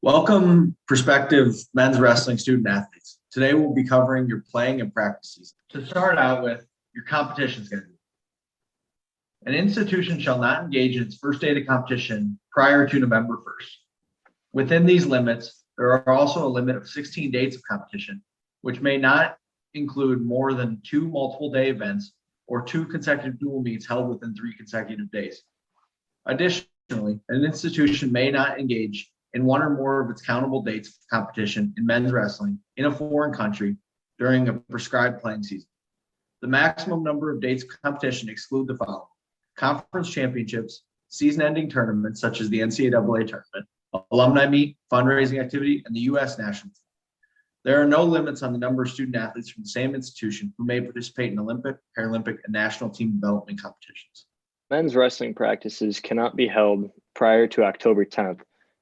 Welcome, prospective men's wrestling student athletes. Today we'll be covering your playing and practice season. To start out with, your competition schedule. An institution shall not engage in its first day of competition prior to November 1st. Within these limits, there are also a limit of 16 dates of competition, which may not include more than 2 multiple day events or 2 consecutive dual meets held within 3 consecutive days. Additionally, an institution may not engage in 1 or more of its countable dates of competition in men's wrestling in a foreign country during a prescribed playing season. The maximum number of dates of competition exclude the following: conference championships, season-ending tournaments such as the NCAA tournament, alumni meet, fundraising activity, and the U.S. national team. There are no limits on the number of student athletes from the same institution who may participate in Olympic, Paralympic, and national team development competitions. Men's wrestling practices cannot be held prior to October 10th.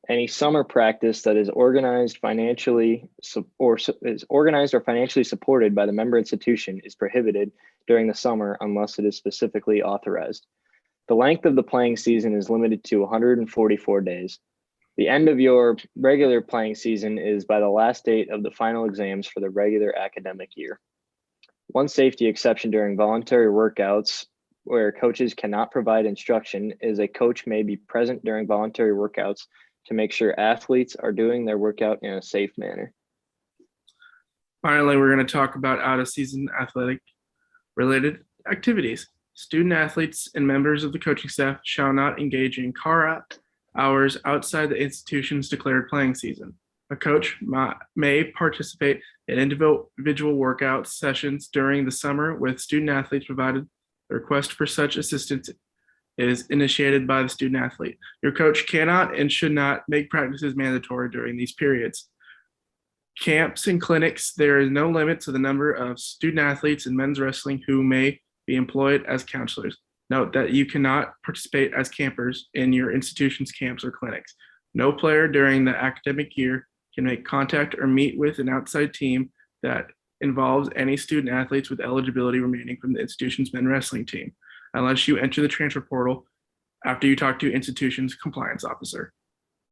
Any summer practice that is organized financially or financially supported by the member institution is prohibited during the summer unless it is specifically authorized. The length of the playing season is limited to 144 days. The end of your regular playing season is by the last date of the final exams for the regular academic year. One safety exception during voluntary workouts where coaches cannot provide instruction is a coach may be present during voluntary workouts to make sure athletes are doing their workout in a safe manner. Finally, we're going to talk about out-of-season athletic-related activities. Student athletes and members of the coaching staff shall not engage in car hours outside the institution's declared playing season. A coach may participate in individual workout sessions during the summer with student athletes provided the request for such assistance is initiated by the student athlete. Your coach cannot and should not make practices mandatory during these periods. Camps and clinics, there is no limit to the number of student athletes in men's wrestling who may be employed as counselors. Note that you cannot participate as campers in your institution's camps or clinics. No player during the academic year can make contact or meet with an outside team that involves any student athletes with eligibility remaining from the institution's men's wrestling team, unless you enter the transfer portal after you talk to your institution's compliance officer.